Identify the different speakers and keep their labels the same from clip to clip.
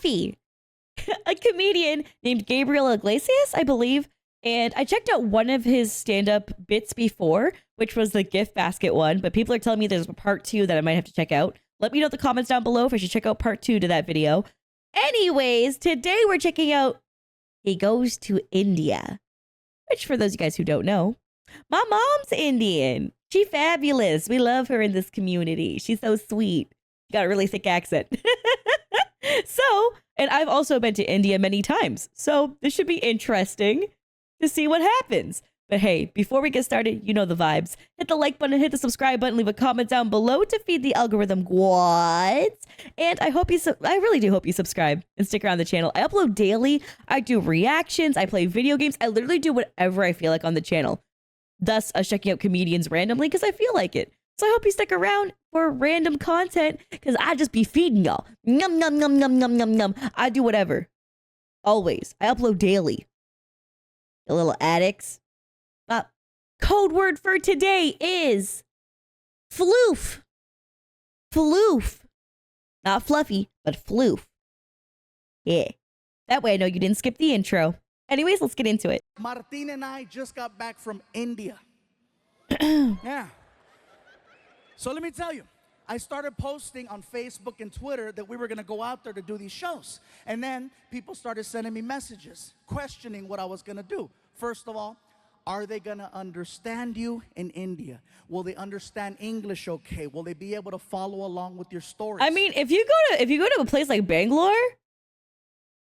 Speaker 1: fluffy. A comedian named Gabriel Iglesias, I believe. And I checked out one of his stand-up bits before, which was the gift basket one. But people are telling me there's a part 2 that I might have to check out. Let me know in the comments down below if I should check out part 2 to that video. Anyways, today we're checking out He Goes to India. Which, for those of you guys who don't know, my mom's Indian. She's fabulous. We love her in this community. She's so sweet. She got a really thick accent. So, and I've also been to India many times. So this should be interesting to see what happens. But hey, before we get started, you know the vibes. Hit the like button, hit the subscribe button, leave a comment down below to feed the algorithm what? And I really do hope you subscribe and stick around the channel. I upload daily. I do reactions. I play video games. I literally do whatever I feel like on the channel. Thus, us checking out comedians randomly because I feel like it. So I hope you stick around for random content because I just be feeding y'all. Num, num, num, num, num, num, num. I do whatever. Always. I upload daily. The little addicts. Code word for today is floof. Floof. Not fluffy, but floof. Yeah. That way I know you didn't skip the intro. Anyways, let's get into it.
Speaker 2: Martin and I just got back from India. Yeah. So let me tell you, I started posting on Facebook and Twitter that we were going to go out there to do these shows. And then people started sending me messages questioning what I was going to do. First of all, are they going to understand you in India? Will they understand English okay? Will they be able to follow along with your stories?
Speaker 1: I mean, if you go to a place like Bangalore,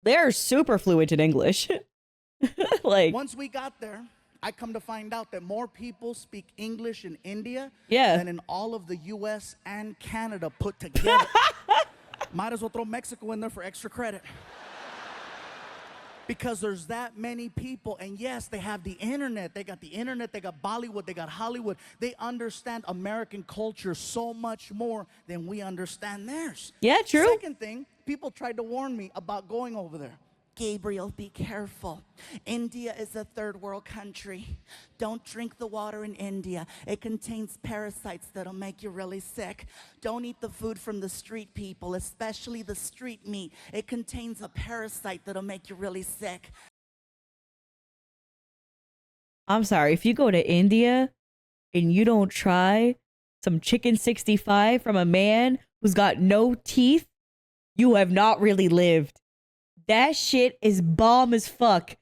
Speaker 1: they're super fluent in English. Like,
Speaker 2: once we got there, I come to find out that more people speak English in India than in all of the US and Canada put together. Might as well throw Mexico in there for extra credit. Because there's that many people, and yes, they have the internet. They got the internet, they got Bollywood, they got Hollywood. They understand American culture so much more than we understand theirs.
Speaker 1: Yeah, true.
Speaker 2: Second thing, people tried to warn me about going over there. Gabriel, be careful. India is a third world country. Don't drink the water in India. It contains parasites that'll make you really sick. Don't eat the food from the street people, especially the street meat. It contains a parasite that'll make you really sick.
Speaker 1: I'm sorry, if you go to India and you don't try some chicken 65 from a man who's got no teeth, you have not really lived. That shit is bomb as fuck.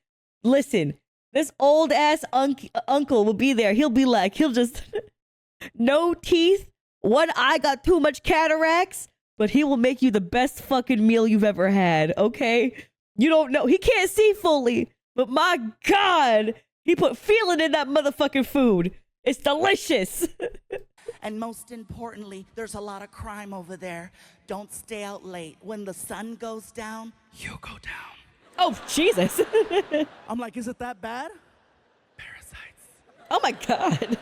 Speaker 1: Listen, this old ass uncle will be there. He'll be like, he'll just no teeth. One eye got too much cataracts, but he will make you the best fucking meal you've ever had. Okay, you don't know. He can't see fully, but my God, he put feeling in that motherfucking food. It's delicious.
Speaker 2: And most importantly, there's a lot of crime over there. Don't stay out late. When the sun goes down, you go down.
Speaker 1: Oh, Jesus.
Speaker 2: I'm like, is it that bad? Parasites.
Speaker 1: Oh, my God.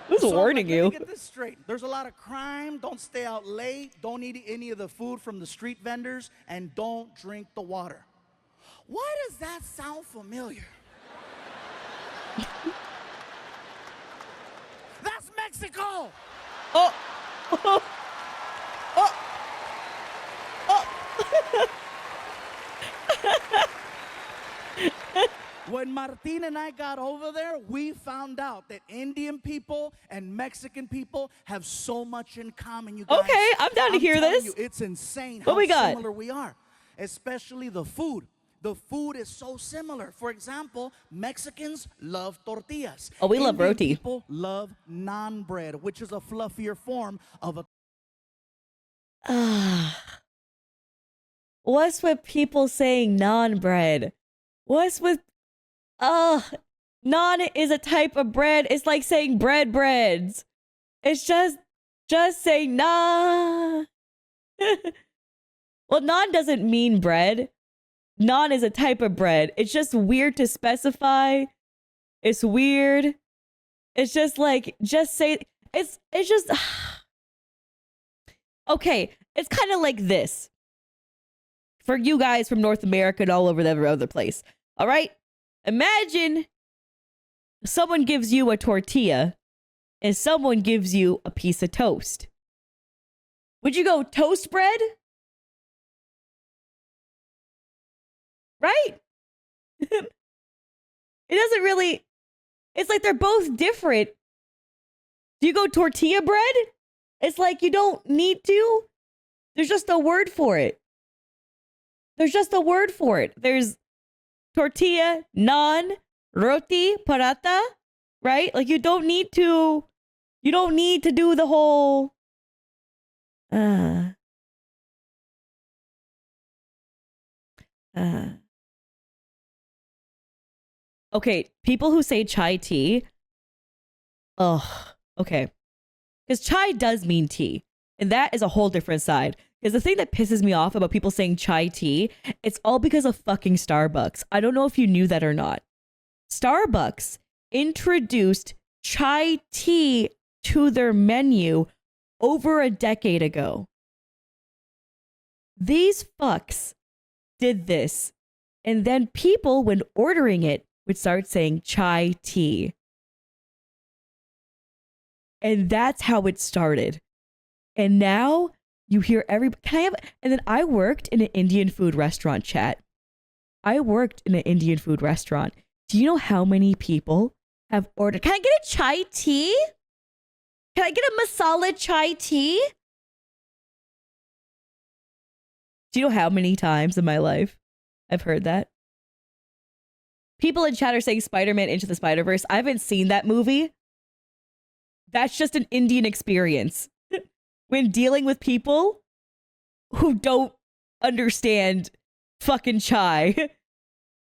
Speaker 1: Who's warning you?
Speaker 2: Let me get this straight. There's a lot of crime. Don't stay out late. Don't eat any of the food from the street vendors. And don't drink the water. Why does that sound familiar? That's Mexico.
Speaker 1: Oh. Oh. Oh. Oh.
Speaker 2: When Martin and I got over there, we found out that Indian people and Mexican people have so much in common, you guys.
Speaker 1: Okay, I'm down to hear this.
Speaker 2: It's insane
Speaker 1: how
Speaker 2: similar we are, especially the food. The food is so similar. For example, Mexicans love tortillas.
Speaker 1: Oh, we love roti.
Speaker 2: People love naan bread, which is a fluffier form of a...
Speaker 1: What's with people saying naan bread? What's with... naan is a type of bread. It's like saying breads. It's just saying naan. Well, naan doesn't mean bread. Naan is a type of bread. It's just weird to specify. It's weird. It's just like, just say, it's just, okay. It's kind of like this for you guys from North America and all over the other place. All right. Imagine someone gives you a tortilla and someone gives you a piece of toast. Would you go toast bread? right? It doesn't really, it's like they're both different. Do you go tortilla bread? It's like you don't need to. There's just a word for it. There's tortilla, naan, roti, paratha, right? Like you don't need to do the whole okay, people who say chai tea. Oh, okay. Because chai does mean tea. And that is a whole different side. Because the thing that pisses me off about people saying chai tea, it's all because of fucking Starbucks. I don't know if you knew that or not. Starbucks introduced chai tea to their menu over a decade ago. These fucks did this. And then people, when ordering it, would start saying chai tea. And that's how it started. And now you hear everybody. And then I worked in an Indian food restaurant, chat. I worked in an Indian food restaurant. Do you know how many people have ordered? Can I get a chai tea? Can I get a masala chai tea? Do you know how many times in my life I've heard that? People in chat are saying Spider-Man Into the Spider-Verse. I haven't seen that movie. That's just an Indian experience. When dealing with people who don't understand fucking chai.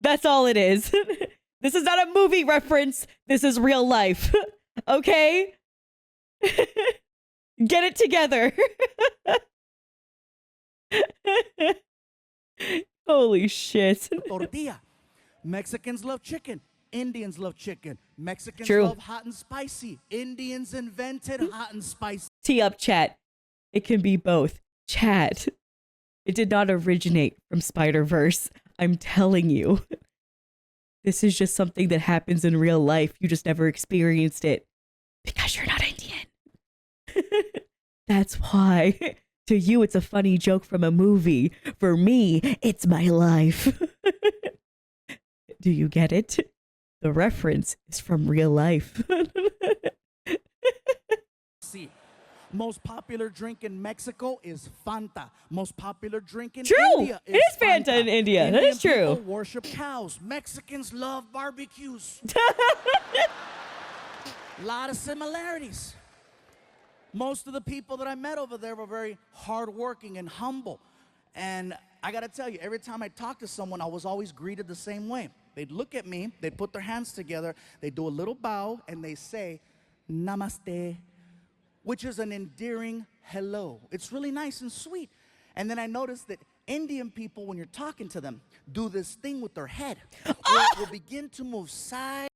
Speaker 1: That's all it is. This is not a movie reference. This is real life. Okay? Get it together. Holy shit.
Speaker 2: Tortilla. Mexicans love chicken. Indians love chicken. Mexicans
Speaker 1: True.
Speaker 2: love hot and spicy. Indians invented hot and spicy.
Speaker 1: Tee up, chat. It can be both. Chat. It did not originate from Spider-Verse. I'm telling you. This is just something that happens in real life. You just never experienced it. Because you're not Indian. That's why. To you, it's a funny joke from a movie. For me, it's my life. Do you get it? The reference is from real life.
Speaker 2: See, most popular drink in Mexico is Fanta. Most popular drink in
Speaker 1: True.
Speaker 2: India
Speaker 1: It is Fanta
Speaker 2: Fanta.
Speaker 1: in India. That
Speaker 2: Indian
Speaker 1: is true.
Speaker 2: people worship cows. Mexicans love barbecues. A lot of similarities. Most of the people that I met over there were very hardworking and humble. And I gotta tell you, every time I talked to someone, I was always greeted the same way. They'd look at me, they'd put their hands together, they'd do a little bow, and they say, Namaste, which is an endearing hello. It's really nice and sweet. And then I noticed that Indian people, when you're talking to them, do this thing with their head. Will begin to move side.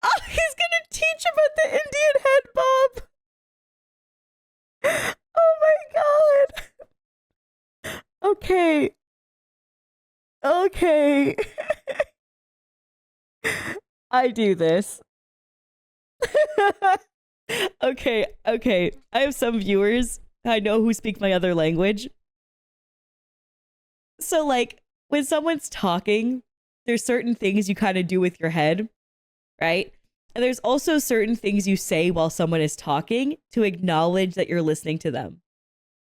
Speaker 1: Oh, he's gonna teach about the Indian head bob. Oh my god. Okay. Okay. I do this. Okay. I have some viewers I know who speak my other language. So, like, when someone's talking, there's certain things you kind of do with your head, right? And there's also certain things you say while someone is talking to acknowledge that you're listening to them.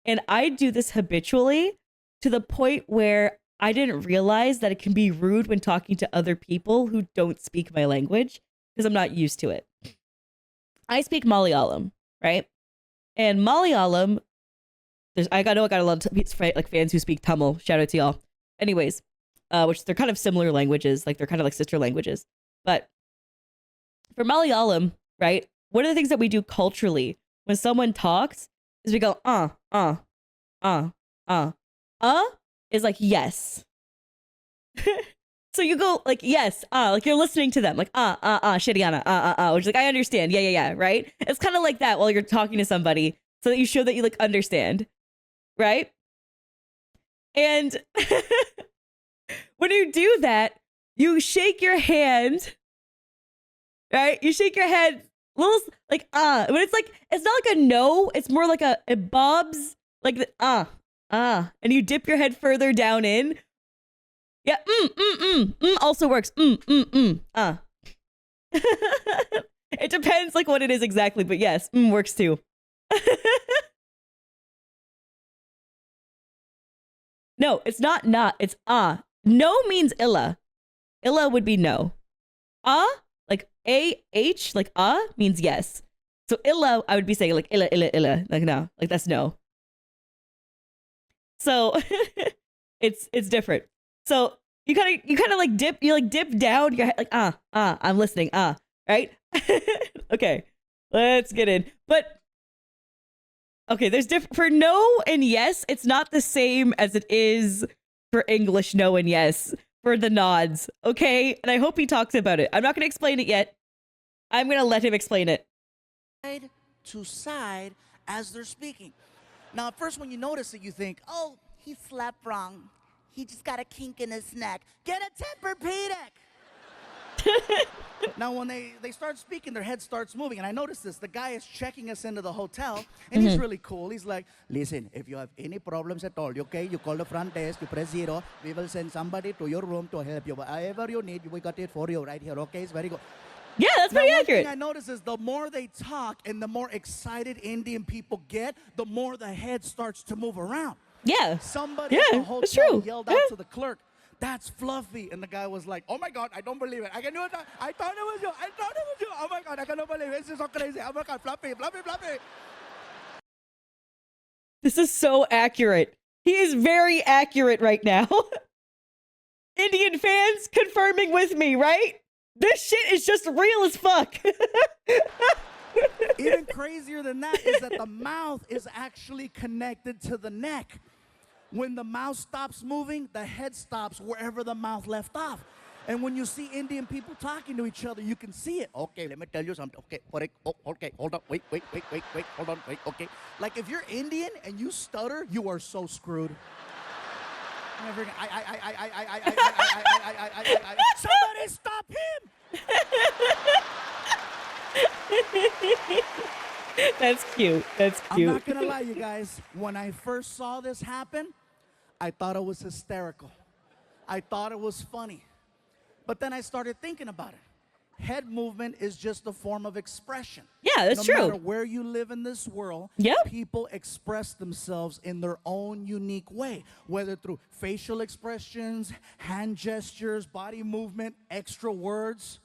Speaker 1: And I do this habitually to the point where I didn't realize that it can be rude when talking to other people who don't speak my language because I'm not used to it. I speak Malayalam, right? And Malayalam, I got a lot of like fans who speak Tamil. Shout out to y'all. Anyways, which they're kind of similar languages, like they're kind of like sister languages. But for Malayalam, right? One of the things that we do culturally when someone talks is we go is like yes. So you go like yes, like you're listening to them, like shiriana, which is like I understand, yeah, right? It's kind of like that while you're talking to somebody, so that you show that you like understand, right? And when you do that, you shake your hand, right? You shake your head, little like but it's like it's not like a no, it's more like a bobs, like the and you dip your head further down in. Yeah, also works. It depends like what it is exactly, but yes, works too. No, it's not, it's No means illa. Illa would be no. Like A-H, like means yes. So illa, I would be saying like illa, illa, illa. Like no, like that's no. So it's different. So you kind of like dip down your head, like I'm listening, right? Okay, let's get in. But okay, there's for no and yes, it's not the same as it is for English no and yes for the nods, okay? And I hope he talks about it. I'm not going to explain it yet. I'm going to let him explain it.
Speaker 2: Side to side as they're speaking. Now, at first when you notice it, you think, oh, he slept wrong. He just got a kink in his neck. Get a Tempur-Pedic! Now, when they start speaking, their head starts moving. And I noticed this. The guy is checking us into the hotel, and he's really cool. He's like, listen, if you have any problems at all, okay, you call the front desk, you press 0. We will send somebody to your room to help you. Whatever you need, we got it for you right here, okay? It's very good.
Speaker 1: Yeah, that's pretty accurate.
Speaker 2: One thing I notice is the more they talk and the more excited Indian people get, the more the head starts to move around.
Speaker 1: Yeah.
Speaker 2: Somebody at the hotel yelled out to the clerk, that's Fluffy. And the guy was like, oh my God, I don't believe it. I can do it. I thought it was you. I thought it was you. Oh my God, I cannot believe it. This is so crazy. Oh my God, Fluffy, Fluffy, Fluffy.
Speaker 1: This is so accurate. He is very accurate right now. Indian fans confirming with me, right? This shit is just real as fuck.
Speaker 2: Even crazier than that is that the mouth is actually connected to the neck. When the mouth stops moving, the head stops wherever the mouth left off. And when you see Indian people talking to each other, you can see it. Okay, let me tell you something. Okay, okay, hold on. Wait, hold on, wait, okay. Like if you're Indian and you stutter, you are so screwed. Somebody stop him!
Speaker 1: That's cute. That's cute.
Speaker 2: I'm not gonna lie, you guys. When I first saw this happen, I thought it was hysterical. I thought it was funny. But then I started thinking about it. Head movement is just a form of expression.
Speaker 1: Yeah, that's true.
Speaker 2: No matter where you live in this world, people express themselves in their own unique way, whether through facial expressions, hand gestures, body movement, extra words.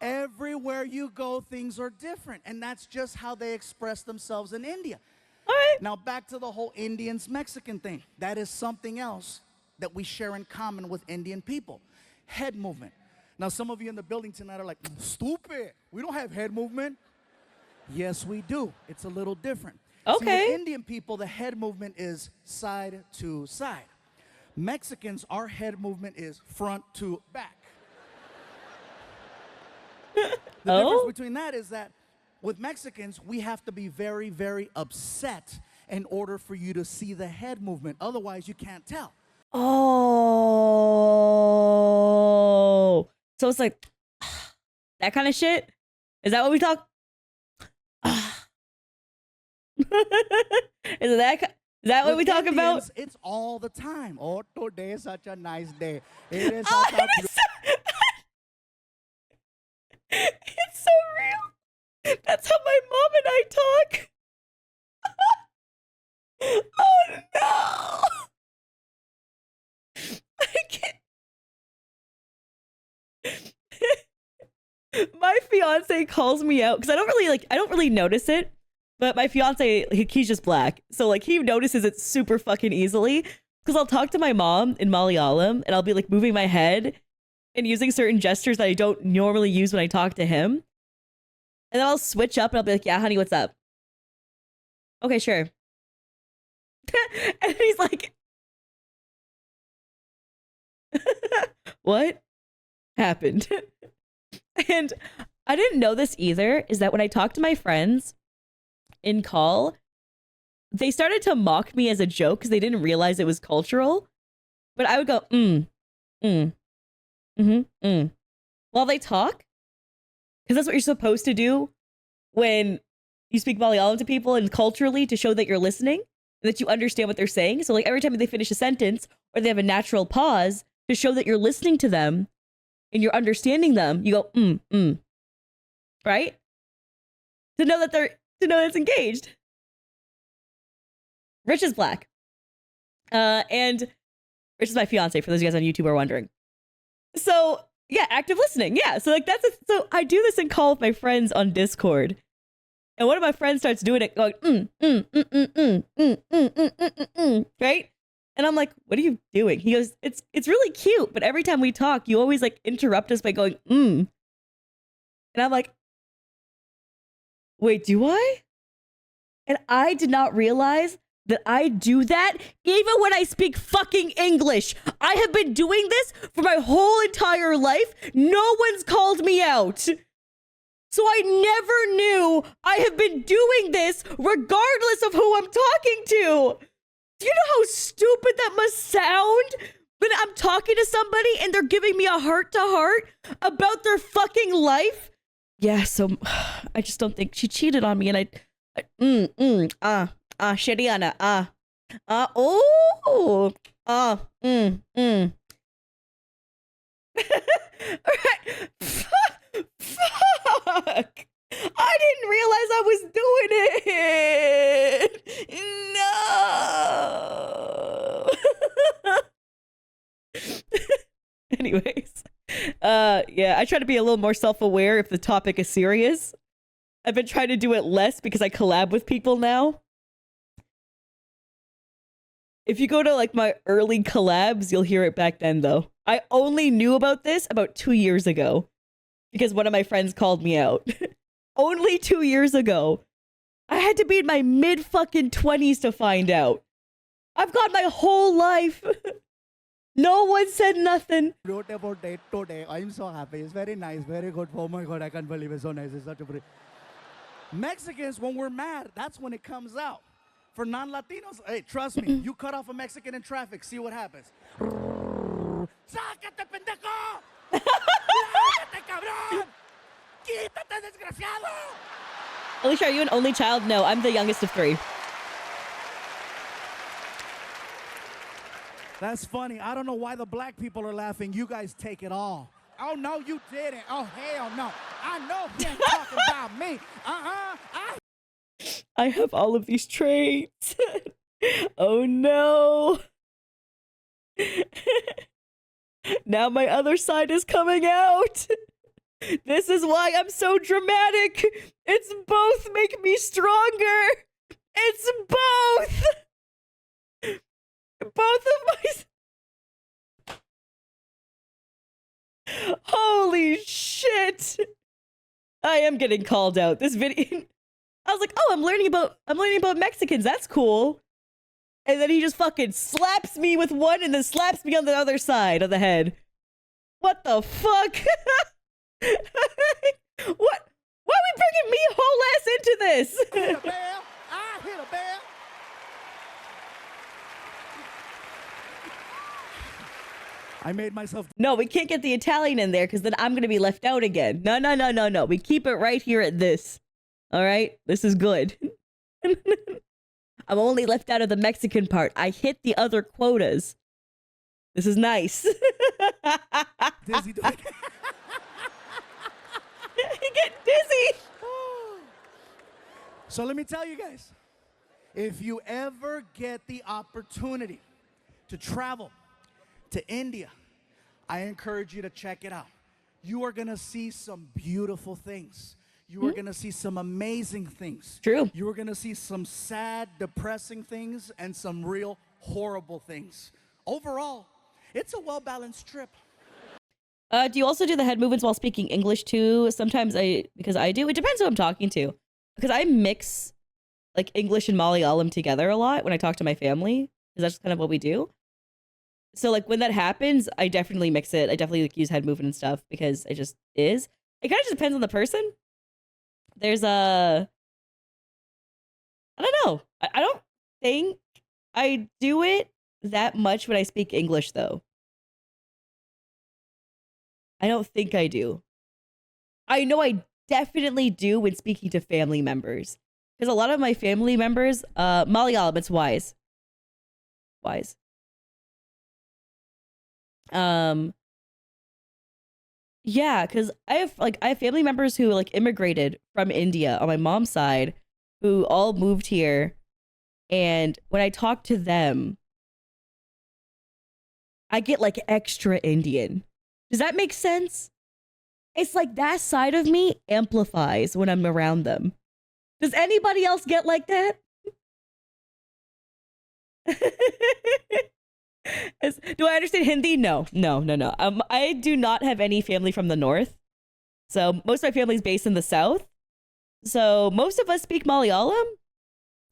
Speaker 2: Everywhere you go, things are different, and that's just how they express themselves in India.
Speaker 1: All right.
Speaker 2: Now, back to the whole Indians-Mexican thing. That is something else that we share in common with Indian people. Head movement. Now, some of you in the building tonight are like, stupid. We don't have head movement. Yes, we do. It's a little different.
Speaker 1: Okay.
Speaker 2: See, with Indian people, the head movement is side to side. Mexicans, our head movement is front to back. The difference between that is that with Mexicans, we have to be very, very upset in order for you to see the head movement. Otherwise, you can't tell.
Speaker 1: Oh. So it's like that kind of shit? Is that what we talk? Is that what we talk about?
Speaker 2: It's all the time. Oh, today is such a nice day. It is such a
Speaker 1: it's so real. That's how my mom and I talk. Oh no. I can't. My fiance calls me out because I don't really notice it, but my fiance, he's just black. So like he notices it super fucking easily because I'll talk to my mom in Malayalam and I'll be like moving my head and using certain gestures that I don't normally use when I talk to him. And then I'll switch up and I'll be like, yeah, honey, what's up? Okay, sure. And he's like, what happened? And I didn't know this either, is that when I talked to my friends in call, they started to mock me as a joke because they didn't realize it was cultural. But I would go, while they talk, because that's what you're supposed to do when you speak Malayalam to people and culturally to show that you're listening and that you understand what they're saying. So like every time they finish a sentence or they have a natural pause, to show that you're listening to them and you're understanding them. You go, right? To know that it's engaged. Rich is black. And Rich is my fiance, for those of you guys on YouTube are wondering. So, yeah, active listening. Yeah, so like so I do this in call with my friends on Discord. And one of my friends starts doing it, going, right? And I'm like, what are you doing? He goes, it's really cute, but every time we talk, you always like interrupt us by going, And I'm like, wait, do I? And I did not realize that I do that even when I speak fucking English. I have been doing this for my whole entire life. No one's called me out. So I never knew I have been doing this regardless of who I'm talking to. Do you know how stupid that must sound? When I'm talking to somebody and they're giving me a heart-to-heart about their fucking life? Yeah, so I just don't think she cheated on me, and Shariana, Alright. Fuck! I didn't realize I was doing it! No! Anyways. Yeah, I try to be a little more self-aware if the topic is serious. I've been trying to do it less because I collab with people now. If you go to like my early collabs, you'll hear it back then though. I only knew about this about 2 years ago because one of my friends called me out. Only 2 years ago. I had to be in my mid-fucking-20s to find out. I've got my whole life. No one said nothing.
Speaker 2: Wrote about it today. I'm so happy. It's very nice, very good. Oh my God, I can't believe it's so nice. It's such a pretty. Mexicans, when we're mad, that's when it comes out. For non-Latinos, hey, trust me, you cut off a Mexican in traffic, see what happens. ¡Sácate, pendejo! ¡Sácate, cabrón! ¡Quítate, desgraciado!
Speaker 1: Alicia, are you an only child? No, I'm the youngest of 3.
Speaker 2: That's funny. I don't know why the black people are laughing. You guys take it all. Oh, no, you didn't. Oh, hell no. I know he ain't talking about me.
Speaker 1: I have all of these traits. Oh, no. Now my other side is coming out. This is why I'm so dramatic. It's both make me stronger. It's both. Both of my... Holy shit. I am getting called out. This video... I was like, oh, I'm learning about Mexicans. That's cool. And then he just fucking slaps me with one and then slaps me on the other side of the head. What the fuck? What? Why are we bringing me whole ass into this?
Speaker 2: I hit a bell. I hit a bell. I made myself...
Speaker 1: No, we can't get the Italian in there because then I'm going to be left out again. No, no, no, no, no. We keep it right here at this. All right? This is good. I'm only left out of the Mexican part. I hit the other quotas. This is nice.
Speaker 2: Dizzy.
Speaker 1: I get dizzy.
Speaker 2: So let me tell you guys, if you ever get the opportunity to travel to India, I encourage you to check it out. You are going to see some beautiful things. You are going to see some amazing things.
Speaker 1: True.
Speaker 2: You are going to see some sad, depressing things and some real horrible things. Overall, it's a well-balanced trip.
Speaker 1: Do you also do the head movements while speaking English too? Sometimes because I do. It depends who I'm talking to. Because I mix like English and Malayalam together a lot when I talk to my family. Because that's kind of what we do. So like when that happens, I definitely mix it. I definitely like use head movement and stuff because it just is. It kind of just depends on the person. There's I don't know. I don't think I do it that much when I speak English though. I don't think I do. I know I definitely do when speaking to family members. Because a lot of my family members, Malayalam, it's wise. Wise. Um, yeah, because I have family members who like immigrated from India on my mom's side, who all moved here, and when I talk to them, I get like extra Indian. Does that make sense? It's like that side of me amplifies when I'm around them. Does anybody else get like that? Do I understand Hindi? No. I do not have any family from the north. So most of my family is based in the south. So most of us speak Malayalam.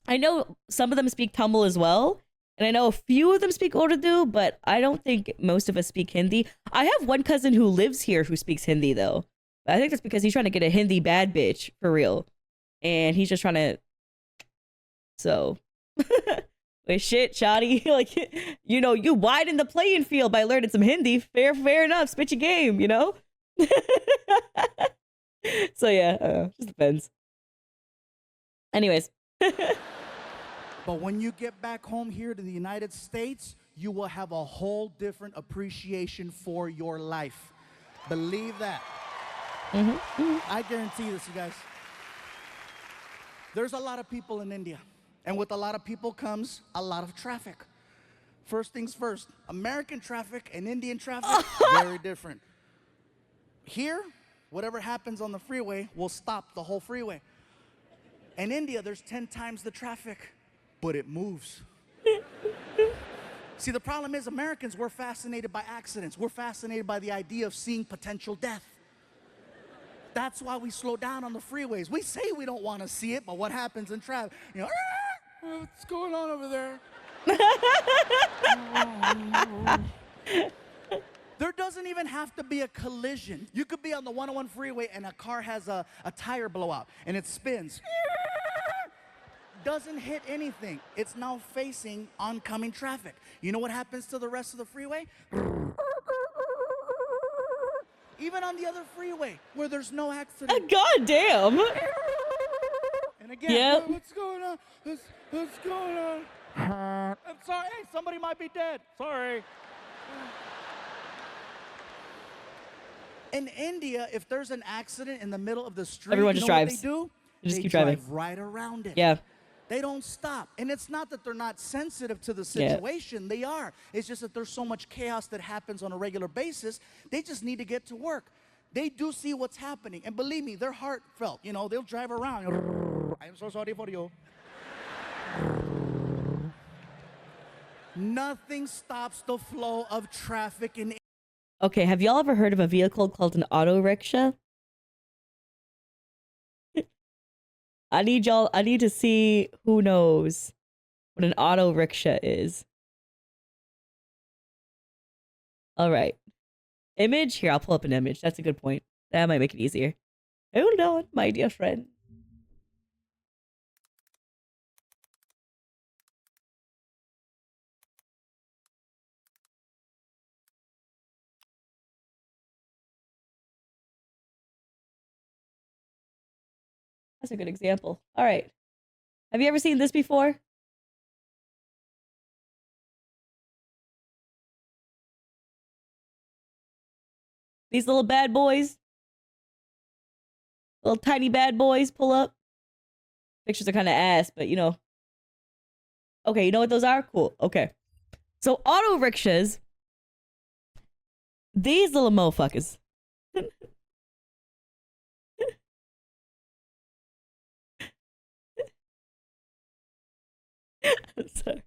Speaker 1: I know some of them speak Tamil as well. And I know a few of them speak Urdu, but I don't think most of us speak Hindi. I have one cousin who lives here who speaks Hindi, though. I think that's because he's trying to get a Hindi bad bitch, for real. And he's just trying to... So... Wait, shit, shoddy. Like, you know, you widen the playing field by learning some Hindi. Fair enough. Spit your game, you know? So, yeah, just depends. Anyways.
Speaker 2: But when you get back home here to the United States, you will have a whole different appreciation for your life. Believe that. I guarantee this, you guys. There's a lot of people in India. And with a lot of people comes a lot of traffic. First things first, American traffic and Indian traffic, very different. Here, whatever happens on the freeway will stop the whole freeway. In India, there's 10 times the traffic, but it moves. See, the problem is Americans, we're fascinated by accidents. We're fascinated by the idea of seeing potential death. That's why we slow down on the freeways. We say we don't want to see it, but what happens in traffic? You know, what's going on over there? There doesn't even have to be a collision. You could be on the 101 freeway and a car has a tire blowout and it spins. Doesn't hit anything. It's now facing oncoming traffic. You know what happens to the rest of the freeway? Even on the other freeway where there's no accident.
Speaker 1: God damn.
Speaker 2: And again, what's going on? What's going on? I'm sorry. Hey, somebody might be dead. Sorry. In India, if there's an accident in the middle of the street,
Speaker 1: everyone just drives.
Speaker 2: What they do?
Speaker 1: They just
Speaker 2: they
Speaker 1: keep driving.
Speaker 2: Drive right around it.
Speaker 1: Yeah.
Speaker 2: They don't stop. And it's not that they're not sensitive to the situation. They are. It's just that there's so much chaos that happens on a regular basis. They just need to get to work. They do see what's happening. And believe me, they're heartfelt. You know, they'll drive around. I'm so sorry for you. Nothing stops the flow of traffic in.
Speaker 1: Okay, have y'all ever heard of a vehicle called an auto rickshaw? I need to see who knows what an auto rickshaw is. All right. Image? Here, I'll pull up an image. That's a good point. That might make it easier. Hold on, my dear friend. That's a good example. All right. Have you ever seen this before? These little bad boys. Little tiny bad boys pull up. Pictures are kind of ass, but you know. Okay, you know what those are? Cool. Okay. So auto rickshaws. These little motherfuckers. I'm sorry.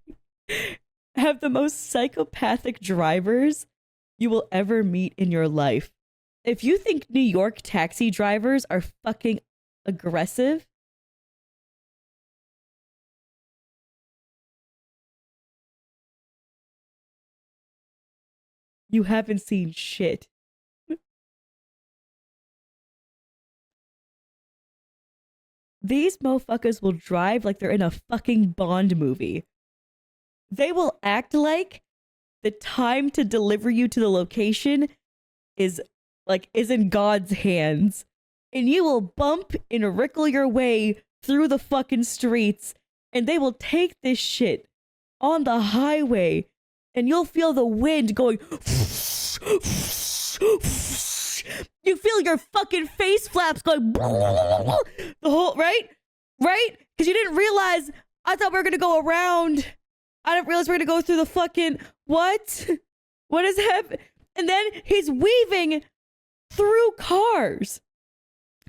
Speaker 1: Have the most psychopathic drivers you will ever meet in your life. If you think New York taxi drivers are fucking aggressive, you haven't seen shit. These motherfuckers will drive like they're in a fucking Bond movie. They will act like the time to deliver you to the location is in God's hands. And you will bump and wrickle your way through the fucking streets, and they will take this shit on the highway, and you'll feel the wind going You feel your fucking face flaps going the whole, right? Right? Because you didn't realize, I thought we were going to go around. I didn't realize we are going to go through the fucking, what? What is happening? And then he's weaving through cars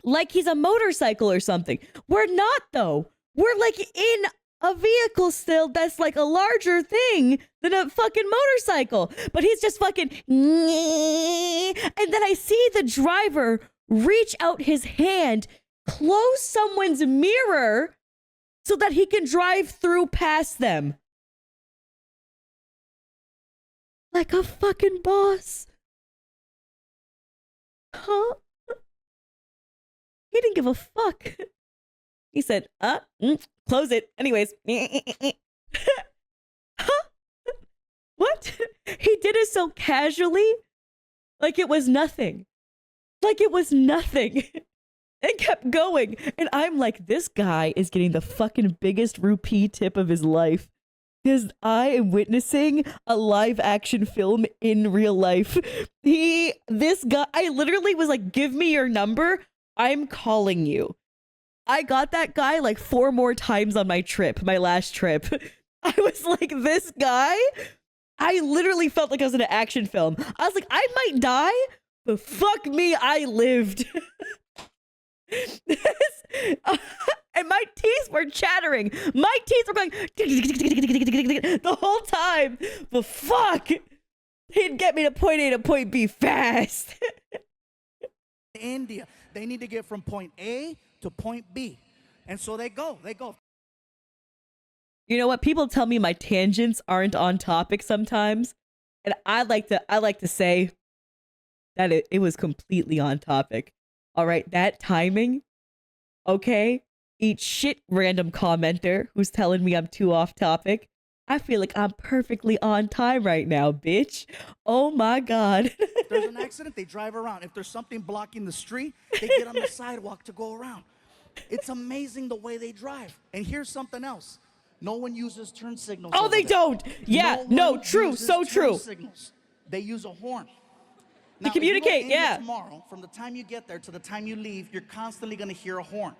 Speaker 1: like he's a motorcycle or something. We're not, though. We're like in a vehicle still that's like a larger thing than a fucking motorcycle. But he's just fucking, and then I see the driver reach out his hand, close someone's mirror so that he can drive through past them. Like a fucking boss. Huh? He didn't give a fuck. He said, close it. Anyways. Huh? What? He did it so casually. Like it was nothing. Like it was nothing. And kept going. And I'm like, this guy is getting the fucking biggest rupee tip of his life. Because I am witnessing a live action film in real life. This guy, I literally was like, give me your number. I'm calling you. I got that guy like 4 more times on my last trip. I was like, this guy, I literally felt like I was in an action film. I was like, I might die, but fuck me, I lived. And my teeth were chattering. My teeth were going the whole time. But fuck, he'd get me to point A to point B fast.
Speaker 2: India, they need to get from point A to point B. And so they go.
Speaker 1: You know what? People tell me my tangents aren't on topic sometimes. And I like to say that it was completely on topic. All right, that timing, okay? Eat shit, random commenter who's telling me I'm too off topic. I feel like I'm perfectly on time right now, bitch. Oh my God.
Speaker 2: If there's an accident, they drive around. If there's something blocking the street, they get on the sidewalk to go around. It's amazing the way they drive. And here's something else. No one uses turn signals.
Speaker 1: Oh, they don't. Yeah, no, true, so true.
Speaker 2: Signals. They use a horn.
Speaker 1: They
Speaker 2: Now,
Speaker 1: communicate,
Speaker 2: if you go to India
Speaker 1: yeah.
Speaker 2: tomorrow, from the time you get there to the time you leave, you're constantly going to hear a horn.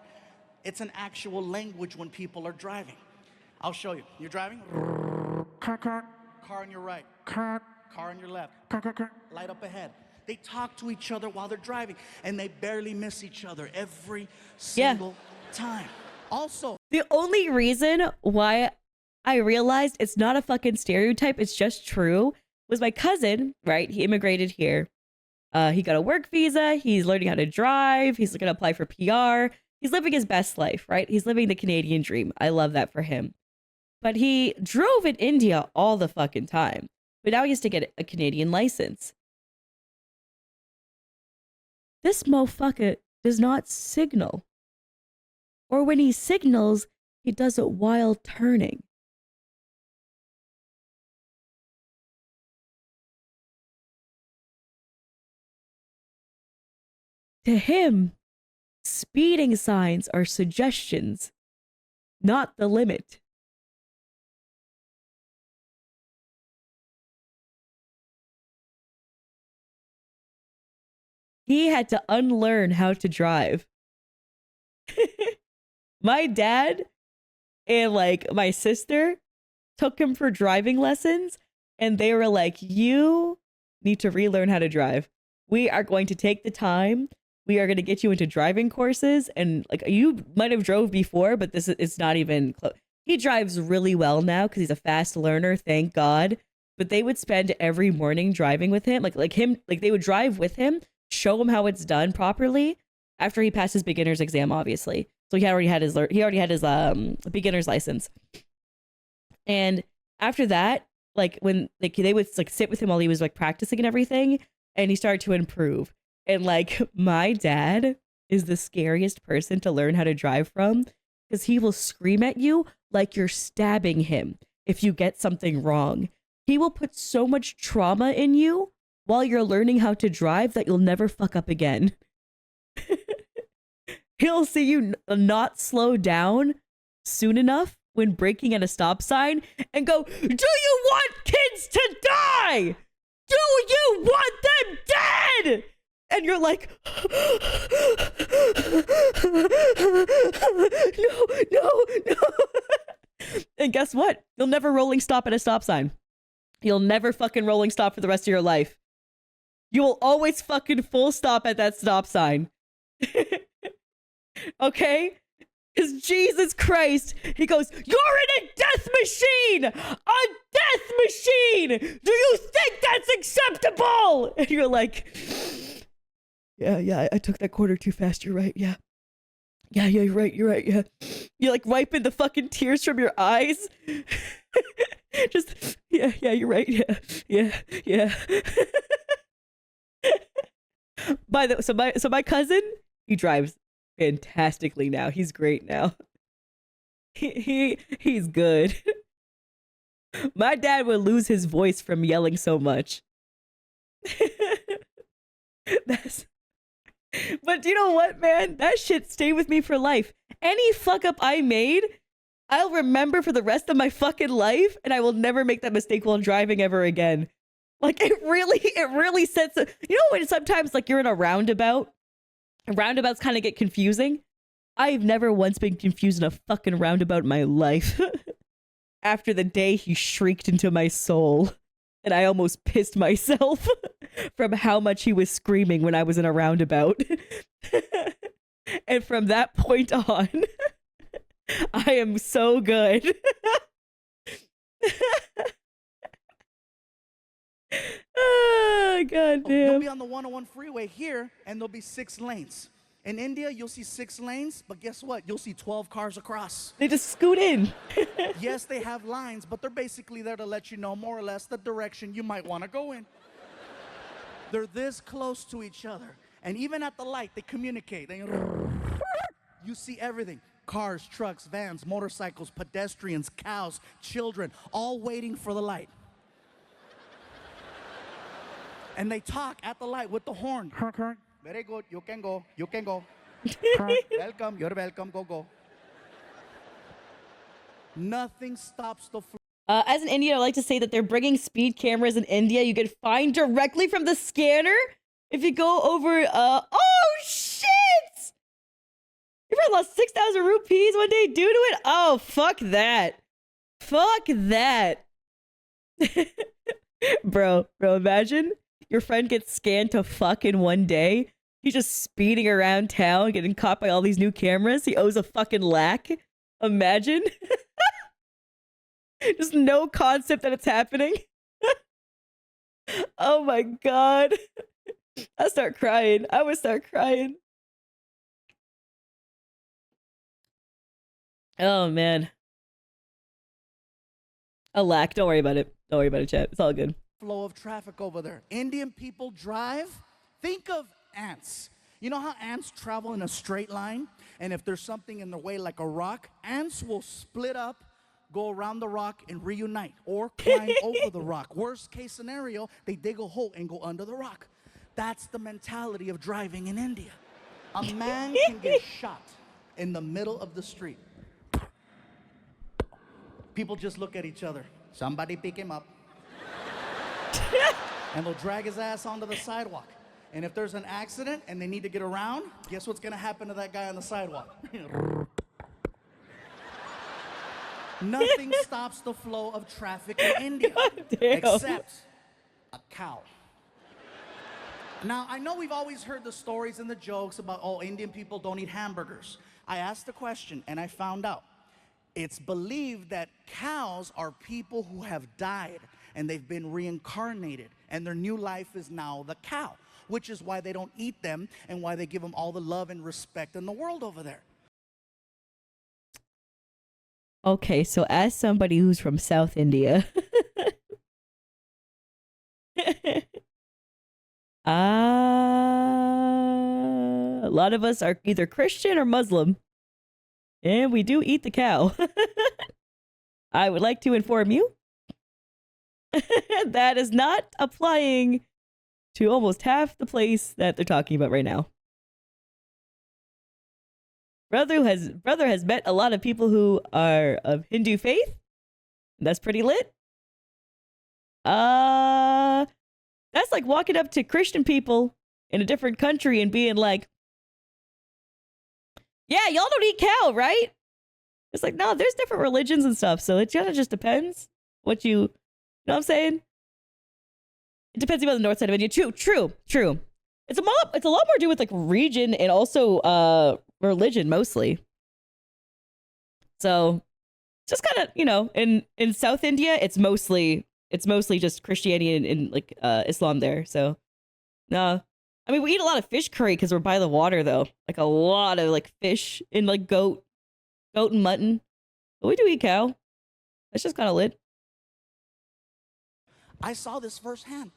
Speaker 2: It's an actual language when people are driving. I'll show you. You're driving? Car on your right. Car on your left. Light up ahead. They talk to each other while they're driving, and they barely miss each other every single time. Also,
Speaker 1: the only reason why I realized it's not a fucking stereotype, it's just true, was my cousin, right? He immigrated here. He got a work visa. He's learning how to drive. He's going to apply for PR. He's living his best life, right? He's living the Canadian dream. I love that for him. But he drove in India all the fucking time. But now he has to get a Canadian license. This motherfucker does not signal. Or when he signals, he does it while turning. To him, speeding signs are suggestions, not the limit. He had to unlearn how to drive. My dad and like my sister took him for driving lessons, and they were like, you need to relearn how to drive. We are going to take the time. We are going to get you into driving courses. And like, you might have drove before, but it's not even close. He drives really well now because he's a fast learner, thank God. But they would spend every morning driving with him. Like they would drive with him, show him how it's done properly after he passed his beginner's exam, obviously. So he already had his beginner's license. And after that, like when they would like sit with him while he was like practicing and everything, and he started to improve. And like my dad is the scariest person to learn how to drive from because he will scream at you like you're stabbing him if you get something wrong. He will put so much trauma in you while you're learning how to drive that you'll never fuck up again. He'll see you not slow down soon enough when braking at a stop sign and go, "Do you want kids to die?" do you want them dead? And you're like, no. And guess what? You'll never rolling stop at a stop sign. You'll never fucking rolling stop for the rest of your life. You will always fucking full stop at that stop sign. Okay? Because Jesus Christ, he goes, you're in a death machine! A death machine! Do you think that's acceptable? And you're like, yeah, I took that quarter too fast, you're right, yeah. Yeah, you're right, yeah. You're like wiping the fucking tears from your eyes. Just, yeah, you're right, yeah. So my cousin, he drives fantastically now. He's great now. He's good. My dad would lose his voice from yelling so much. But you know what, man? That shit stayed with me for life. Any fuck up I made, I'll remember for the rest of my fucking life, and I will never make that mistake while driving ever again. Like, it really sets a... You know when sometimes, like, you're in a roundabout? Roundabouts kind of get confusing. I've never once been confused in a fucking roundabout in my life. After the day he shrieked into my soul, and I almost pissed myself from how much he was screaming when I was in a roundabout. And from that point on, I am so good. Oh, God damn.
Speaker 2: You'll be on the 101 freeway here, and there'll be 6 lanes. In India, you'll see 6 lanes, but guess what? You'll see 12 cars across.
Speaker 1: They just scoot in.
Speaker 2: Yes, they have lines, but they're basically there to let you know more or less the direction you might want to go in. They're this close to each other. And even at the light, they communicate. You see everything. Cars, trucks, vans, motorcycles, pedestrians, cows, children, all waiting for the light. And they talk at the light with the horn. Very good, you can go. Welcome, you're welcome, go. Nothing stops the flow.
Speaker 1: As an Indian, I like to say that they're bringing speed cameras in India. You get fined directly from the scanner if you go over, oh shit! You probably lost 6,000 rupees one day due to it? Oh, fuck that. Fuck that. Bro, imagine your friend gets scanned to fuck in one day. He's just speeding around town, getting caught by all these new cameras. He owes a fucking lakh. Imagine. Just no concept that it's happening. Oh my God. I would start crying. Oh man. A lakh. Don't worry about it, chat. It's all good.
Speaker 2: Flow of traffic over there. Indian people drive. Think of ants. You know how ants travel in a straight line? And if there's something in the way like a rock, ants will split up, go around the rock and reunite, or climb over the rock. Worst case scenario, they dig a hole and go under the rock. That's the mentality of driving in India. A man can get shot in the middle of the street. People just look at each other. Somebody pick him up. And they'll drag his ass onto the sidewalk. And if there's an accident and they need to get around, guess what's gonna happen to that guy on the sidewalk? Nothing stops the flow of traffic in India except a cow. Now, I know we've always heard the stories and the jokes about, oh, Indian people don't eat hamburgers. I asked the question and I found out. It's believed that cows are people who have died and they've been reincarnated and their new life is now the cow, which is why they don't eat them and why they give them all the love and respect in the world over there.
Speaker 1: Okay, so as somebody who's from South India, a lot of us are either Christian or Muslim, and we do eat the cow. I would like to inform you that is not applying to almost half the place that they're talking about right now. Brother has met a lot of people who are of Hindu faith. That's pretty lit. That's like walking up to Christian people in a different country and being like, yeah, y'all don't eat cow, right? It's like, no, there's different religions and stuff. So it kind of just depends what you know what I'm saying? It depends if you're on the north side of India. True. It's a lot more to do with like region and also religion mostly. So just kind of, in South India, it's mostly just Christianity and like Islam there. So no. I mean, we eat a lot of fish curry because we're by the water though. Like a lot of like fish and like goat and mutton. But we do eat cow. That's just kind of lit.
Speaker 2: I saw this firsthand.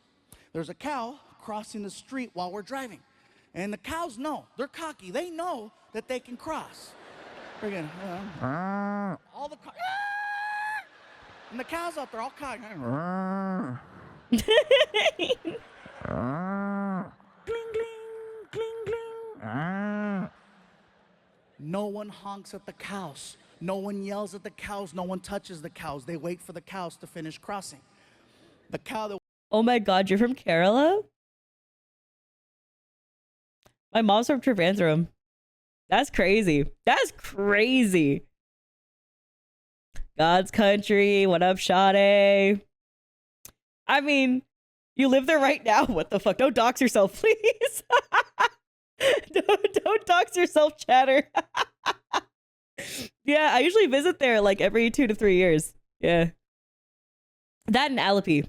Speaker 2: There's a cow crossing the street while we're driving. And the cows know. They're cocky. They know that they can cross. Friggin', all the cows. And the cows out there all cocky. Gling. No one honks at the cows. No one yells at the cows. No one touches the cows. They wait for the cows to finish crossing. The cow that...
Speaker 1: Oh my God, you're from Kerala? My mom's from Trivandrum. That's crazy. God's country. What up, Sade? I mean, you live there right now. What the fuck? Don't dox yourself, please. Don't dox yourself, chatter. Yeah, I usually visit there like every 2 to 3 years. Yeah. That and Alleppey.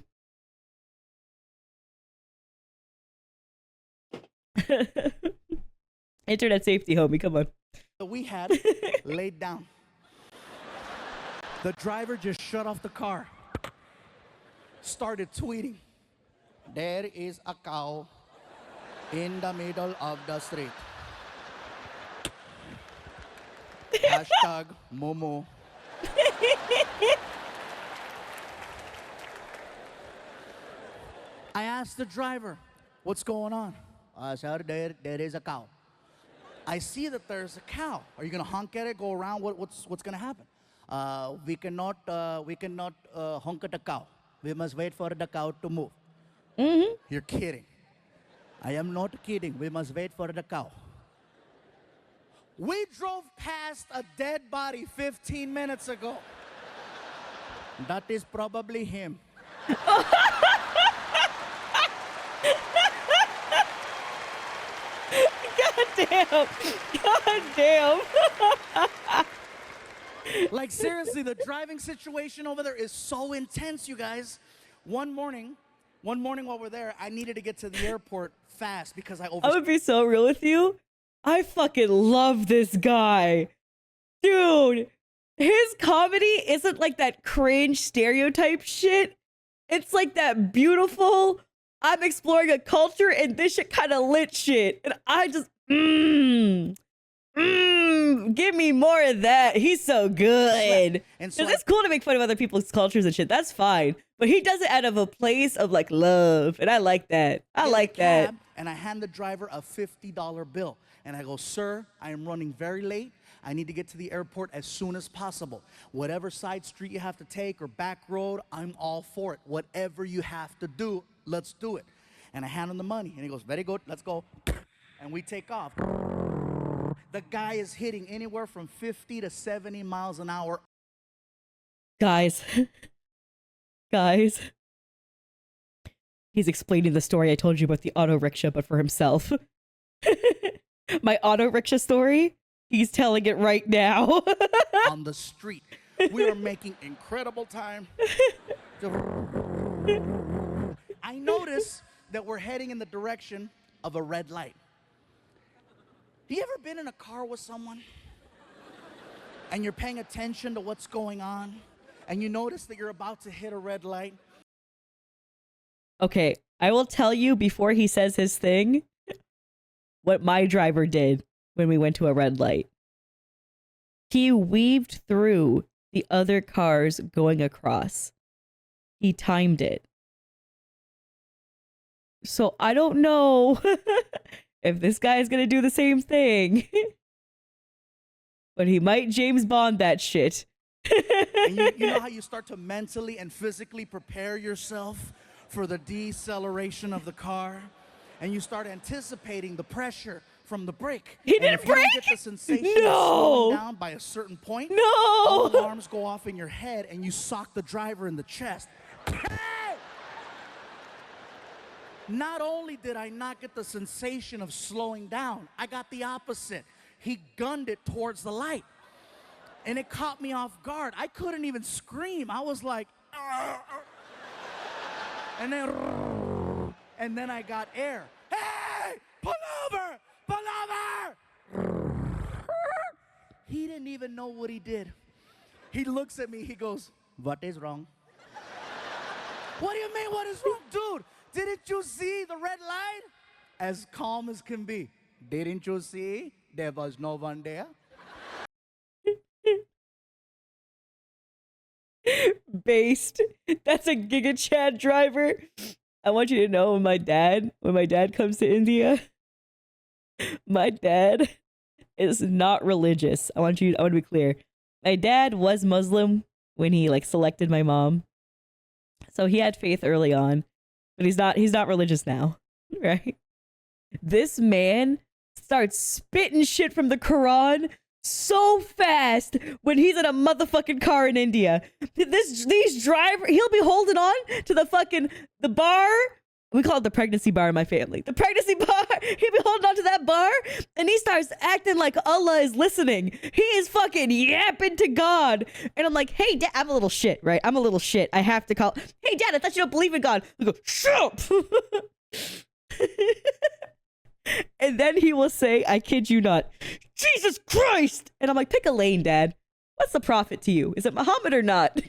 Speaker 1: Internet safety, homie. Come on.
Speaker 2: We had laid down. The driver just shut off the car. Started tweeting. There is a cow in the middle of the street. Hashtag Momo. I asked the driver, what's going on? Sir, there is a cow. I see that there's a cow. Are you gonna honk at it, go around? What's gonna happen? We cannot honk at the cow. We must wait for the cow to move.
Speaker 1: Mm-hmm.
Speaker 2: You're kidding. I am not kidding. We must wait for the cow. We drove past a dead body 15 minutes ago. That is probably him.
Speaker 1: God damn.
Speaker 2: Like seriously, the driving situation over there is so intense, you guys. One morning while we're there, I needed to get to the airport fast because I
Speaker 1: I'm gonna be so real with you. I fucking love this guy. Dude, his comedy isn't like that cringe stereotype shit. It's like that beautiful, I'm exploring a culture and this shit kind of lit shit. And I just, give me more of that. He's so good. And so it's cool to make fun of other people's cultures and shit. That's fine. But he does it out of a place of like love. And I like that. I like that.
Speaker 2: And I hand the driver a $50 bill. And I go, sir, I am running very late. I need to get to the airport as soon as possible. Whatever side street you have to take or back road, I'm all for it. Whatever you have to do, let's do it. And I hand him the money. And he goes, very good, let's go. And we take off. The guy is hitting anywhere from 50 to 70 miles an hour.
Speaker 1: Guys. He's explaining the story I told you about the auto rickshaw, but for himself. My auto rickshaw story, he's telling it right now.
Speaker 2: On the street. We are making incredible time. I notice that we're heading in the direction of a red light. You ever been in a car with someone and you're paying attention to what's going on and you notice that you're about to hit a red light?
Speaker 1: Okay, I will tell you before he says his thing what my driver did when we went to a red light. He weaved through the other cars going across. He timed it. So I don't know if this guy is going to do the same thing. But he might James Bond that shit.
Speaker 2: And you know how you start to mentally and physically prepare yourself for the deceleration of the car, and you start anticipating the pressure from the brake.
Speaker 1: He
Speaker 2: and
Speaker 1: didn't
Speaker 2: if you don't
Speaker 1: brake?
Speaker 2: get the sensation of
Speaker 1: No.
Speaker 2: slowing down by a certain point,
Speaker 1: No.
Speaker 2: all alarms go off in your head, and you sock the driver in the chest. Not only did I not get the sensation of slowing down, I got the opposite. He gunned it towards the light, and it caught me off guard. I couldn't even scream. I was like, and then I got air. Hey, pull over, pull over. He didn't even know what he did. He looks at me, he goes, what is wrong? What do you mean, what is wrong? Dude, didn't you see the red light? As calm as can be. Didn't you see there was no one there?
Speaker 1: Based. That's a Giga Chad driver. I want you to know when my dad comes to India, my dad is not religious. I want to be clear. My dad was Muslim when he like selected my mom. So he had faith early on, but he's not religious now, right? This man starts spitting shit from the Quran so fast when he's in a motherfucking car in India. These driver, he'll be holding on to the bar. We call it the pregnancy bar in my family. The pregnancy bar. He'll be holding on to that bar, and he starts acting like Allah is listening. He is fucking yapping to God. And I'm like, hey, Dad, I'm a little shit, right? I'm a little shit. I have to call. Hey, Dad, I thought you don't believe in God. I go, shut up. And then he will say, I kid you not, Jesus Christ. And I'm like, pick a lane, Dad. What's the prophet to you? Is it Muhammad or not?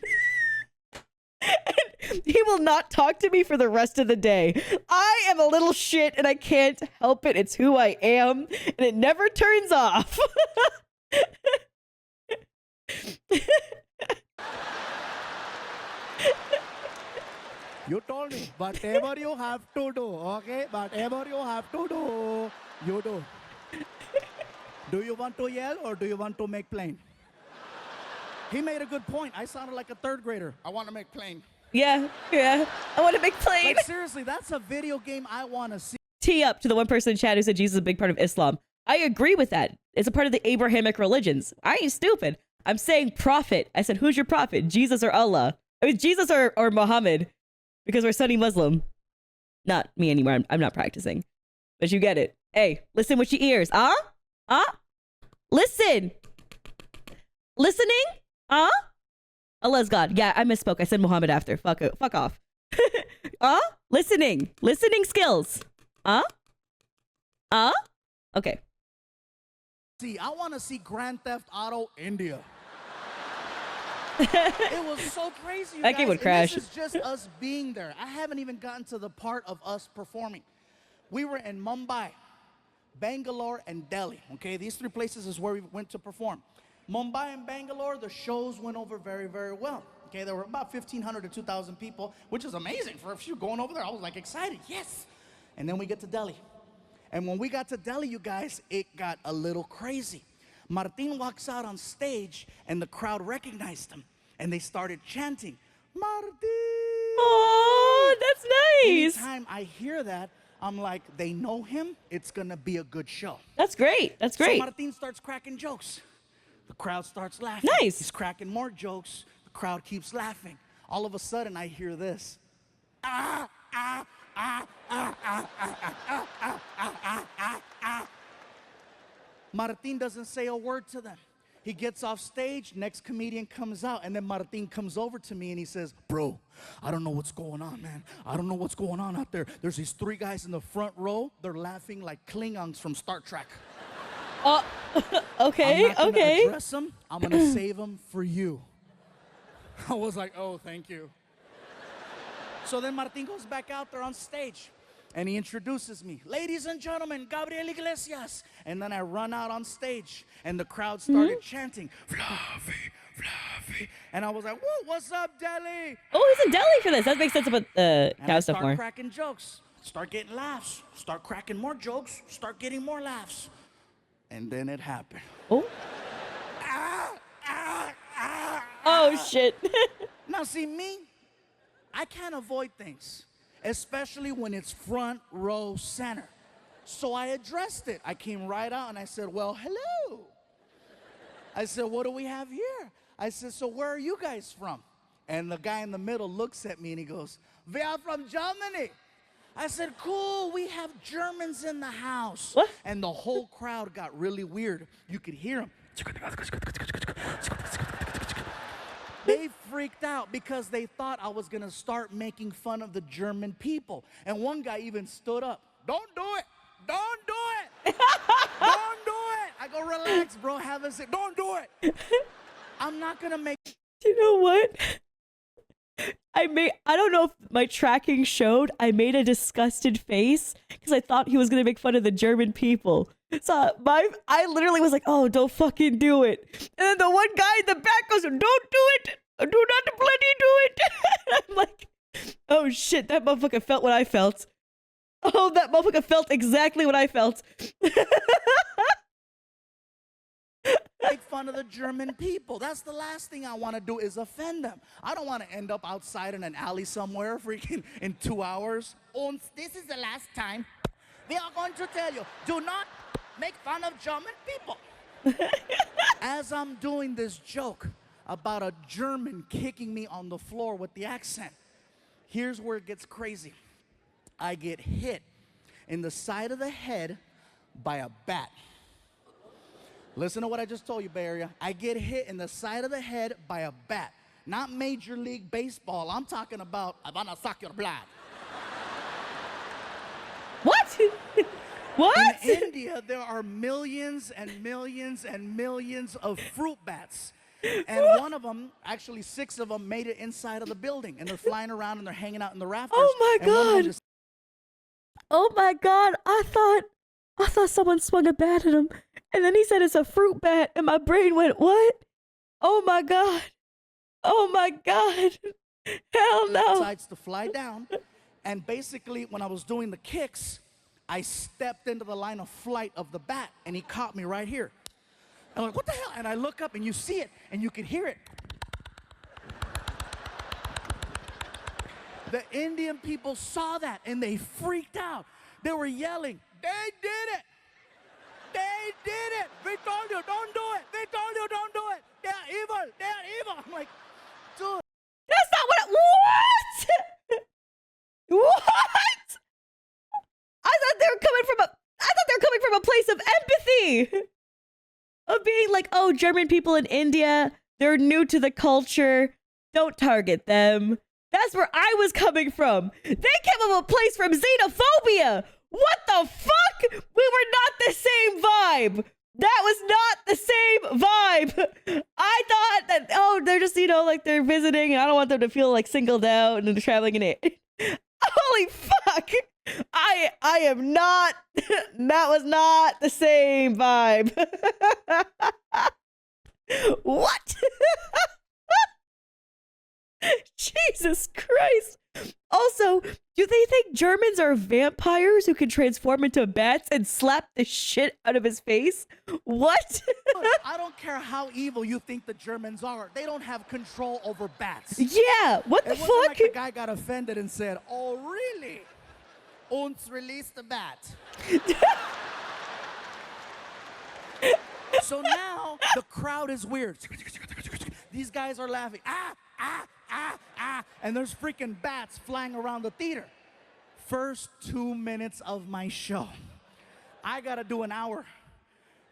Speaker 1: And he will not talk to me for the rest of the day. I am a little shit and I can't help it. It's who I am, and it never turns off.
Speaker 2: You told me, whatever you have to do, okay? Whatever you have to do, you do. Do you want to yell or do you want to make plain? He made a good point. I sounded like a third grader. I want to make plain.
Speaker 1: Yeah. I want to make plain.
Speaker 2: Like, seriously, that's a video game I want to see.
Speaker 1: Tee up to the one person in chat who said Jesus is a big part of Islam. I agree with that. It's a part of the Abrahamic religions. I ain't stupid. I'm saying prophet. I said, who's your prophet? Jesus or Allah? I mean, Jesus or Muhammad, because we're Sunni Muslim. Not me anymore. I'm not practicing. But you get it. Hey, listen with your ears. Listen. Listening? Allah's God. Yeah, I misspoke. I said Muhammad after. Fuck off. Listening. Listening skills. Okay.
Speaker 2: See, I want to see Grand Theft Auto India. It was so crazy, you
Speaker 1: That
Speaker 2: guys.
Speaker 1: game would crash.
Speaker 2: This is just us being there. I haven't even gotten to the part of us performing. We were in Mumbai, Bangalore, and Delhi. Okay, these three places is where we went to perform. Mumbai and Bangalore, the shows went over very, very well. Okay, there were about 1,500 to 2,000 people, which is amazing for a few going over there. I was like excited, yes. And then we get to Delhi. And when we got to Delhi, you guys, it got a little crazy. Martin walks out on stage, and the crowd recognized him. And they started chanting, Martin!
Speaker 1: Oh, that's nice.
Speaker 2: Anytime I hear that, I'm like, they know him, it's gonna be a good show.
Speaker 1: That's great. That's great.
Speaker 2: So Martin starts cracking jokes. The crowd starts laughing.
Speaker 1: Nice.
Speaker 2: He's cracking more jokes. The crowd keeps laughing. All of a sudden, I hear this. Martin doesn't say a word to them. He gets off stage, next comedian comes out, and then Martin comes over to me and he says, bro, I don't know what's going on, man. I don't know what's going on out there. There's these three guys in the front row. They're laughing like Klingons from Star Trek.
Speaker 1: Okay,
Speaker 2: I'm not gonna
Speaker 1: okay.
Speaker 2: address them. I'm gonna save them for you. I was like, oh, thank you. So then Martin goes back out there on stage. And he introduces me. Ladies and gentlemen, Gabriel Iglesias. And then I run out on stage. And the crowd started chanting, Fluffy, Fluffy. And I was like, whoa, what's up, Delhi?
Speaker 1: Oh, he's in Delhi for this. That makes sense about the
Speaker 2: And
Speaker 1: cow
Speaker 2: I
Speaker 1: stuff
Speaker 2: start
Speaker 1: more.
Speaker 2: cracking jokes. Start getting laughs. Start cracking more jokes. Start getting more laughs. And then it happened.
Speaker 1: Oh. Oh, shit.
Speaker 2: Now, see, me, I can't avoid things. especially when it's front row center. So I addressed it. I came right out and I said, well, hello. I said, what do we have here? I said, so where are you guys from? And the guy in the middle looks at me and he goes, we are from Germany. I said, cool, we have Germans in the house.
Speaker 1: What?
Speaker 2: And the whole crowd got really weird. You could hear them. They freaked out because they thought I was gonna start making fun of the German people. And one guy even stood up. Don't do it. Don't do it. Don't do it. I go, relax, bro. Have a seat. Don't do it. I'm not gonna make.
Speaker 1: You know what? I don't know if my tracking showed, I made a disgusted face because I thought he was going to make fun of the German people. So I literally was like, oh, don't fucking do it. And then the one guy in the back goes, don't do it. Do not bloody do it. And I'm like, oh shit, that motherfucker felt what I felt. Oh, that motherfucker felt exactly what I felt.
Speaker 2: Make fun of the German people. That's the last thing I want to do is offend them. I don't want to end up outside in an alley somewhere freaking in 2 hours. And this is the last time we are going to tell you, do not make fun of German people. As I'm doing this joke about a German kicking me on the floor with the accent, here's where it gets crazy. I get hit in the side of the head by a bat. Listen to what I just told you, Bay Area. I get hit in the side of the head by a bat. Not Major League Baseball. I'm talking about, I'm gonna suck your blood.
Speaker 1: What? What?
Speaker 2: In India, there are millions and millions and millions of fruit bats. And one of them, actually 6 of them, made it inside of the building. And they're flying around and they're hanging out in the rafters.
Speaker 1: Oh my God. Oh my God. I thought someone swung a bat at him. And then he said it's a fruit bat. And my brain went, what? Oh my God. Oh my God. Hell no.
Speaker 2: Decides to fly down. And basically, when I was doing the kicks, I stepped into the line of flight of the bat. And he caught me right here. I'm like, what the hell? And I look up and you see it and you can hear it. The Indian people saw that and they freaked out. They were yelling, they did it. They did it. We told you, don't do it. We told you, don't do it. They're evil. They're evil. I'm like, dude.
Speaker 1: That's not what. What? What? I thought they were coming from a place of empathy. Of being like, oh, German people in India, they're new to the culture. Don't target them. That's where I was coming from. They came from a place from xenophobia. What the fuck? We were not the same vibe. That was not the same vibe. I thought that, oh, they're just, like they're visiting and I don't want them to feel like singled out and they're traveling in it. Holy fuck. I am not, that was not the same vibe. What? Jesus Christ. Also, do they think Germans are vampires who can transform into bats and slap the shit out of his face? What?
Speaker 2: I don't care how evil you think the Germans are. They don't have control over bats.
Speaker 1: Yeah, what the
Speaker 2: It wasn't
Speaker 1: fuck?
Speaker 2: like the guy got offended and said, oh, really? Uns release the bat. So now the crowd is weird. These guys are laughing. Ah, ah, ah, ah. And there's freaking bats flying around the theater. First 2 minutes of my show. I gotta do an hour.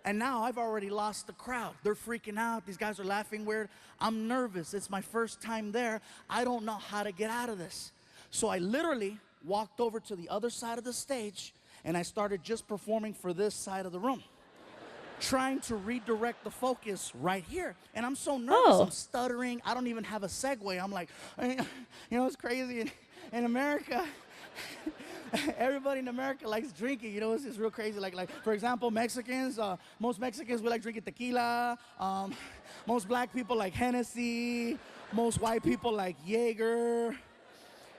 Speaker 2: And now I've already lost the crowd. They're freaking out. These guys are laughing weird. I'm nervous. It's my first time there. I don't know how to get out of this. So I literally walked over to the other side of the stage and I started just performing for this side of the room. Trying to redirect the focus right here. And I'm so nervous, I'm stuttering. I don't even have a segue. I'm like, it's crazy in America. Everybody in America likes drinking, it's real crazy. Like for example, Mexicans, most Mexicans, we like drinking tequila. Most black people like Hennessy. Most white people like Jaeger.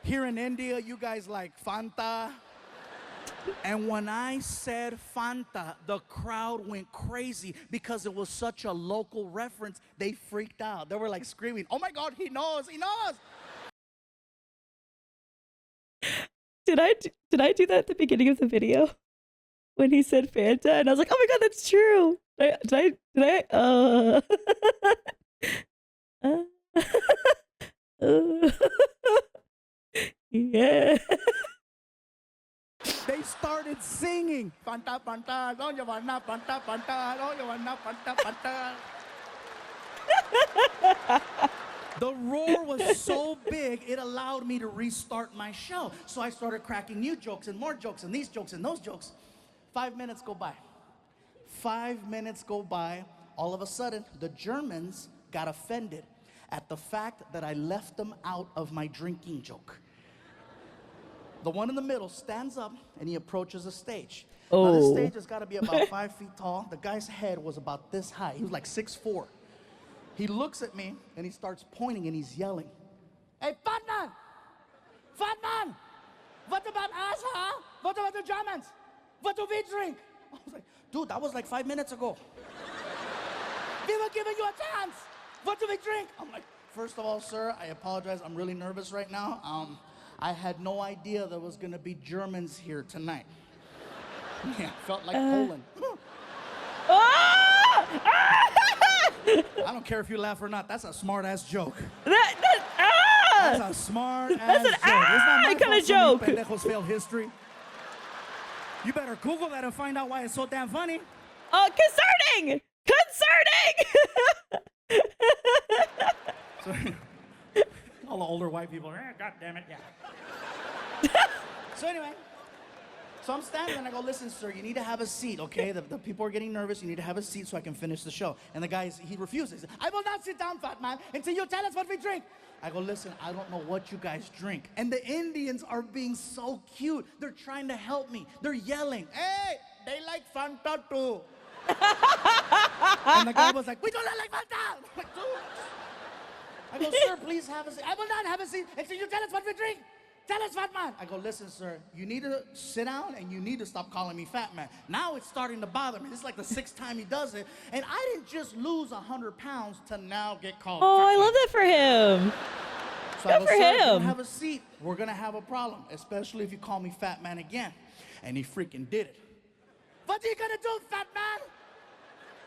Speaker 2: Here in India, you guys like Fanta. And when I said Fanta, the crowd went crazy because it was such a local reference. They freaked out. They were like screaming, oh my God, he knows, he knows.
Speaker 1: did I do that at the beginning of the video when he said Fanta and I was like, oh my god, that's true. Did I yeah.
Speaker 2: They started singing. Fanta, Fanta, don't you want Fanta, Fanta, don't you want Fanta, Fanta. The roar was so big, it allowed me to restart my show. So I started cracking new jokes and more jokes and these jokes and those jokes. 5 minutes go by. 5 minutes go by. All of a sudden, the Germans got offended at the fact that I left them out of my drinking joke. The one in the middle stands up and he approaches the stage.
Speaker 1: Oh.
Speaker 2: Now, this stage has got to be about 5 feet tall. The guy's head was about this high. He was like 6'4". He looks at me and he starts pointing and he's yelling, "Hey, fat man! Fat man! What about us, huh? What about the Germans? What do we drink?" I was like, dude, that was like 5 minutes ago. We were giving you a chance. What do we drink? I'm like, first of all, sir, I apologize. I'm really nervous right now. I had no idea there was going to be Germans here tonight. Yeah, felt like Poland. I don't care if you laugh or not. That's a smart-ass joke. That's a smart-ass joke. It's not my
Speaker 1: kind of
Speaker 2: fault
Speaker 1: joke.
Speaker 2: some pendejos failed history. You better Google that and find out why it's so damn funny.
Speaker 1: Concerning!
Speaker 2: So, all the older white people are, God damn it, yeah. So anyway, so I'm standing and I go, listen, sir, you need to have a seat, okay? The people are getting nervous. You need to have a seat so I can finish the show. And the guy, he refuses. I will not sit down, fat man, until you tell us what we drink. I go, listen, I don't know what you guys drink. And the Indians are being so cute. They're trying to help me. They're yelling, hey, they like Fanta too. And the guy was like, we do not like Fanta. I'm like, dude. I go, sir, please have a seat. I will not have a seat until you tell us what we drink. Tell us, fat man. I go, listen, sir, you need to sit down and you need to stop calling me fat man. Now it's starting to bother me. This is like the 6th time he does it. And I didn't just lose 100 pounds to now get called
Speaker 1: Oh,
Speaker 2: fat
Speaker 1: I
Speaker 2: man.
Speaker 1: love that for him.
Speaker 2: So
Speaker 1: Good
Speaker 2: I go,
Speaker 1: for
Speaker 2: sir, if you
Speaker 1: him.
Speaker 2: don't have a seat, we're going to have a problem, especially if you call me fat man again. And he freaking did it. What are you going to do, fat man?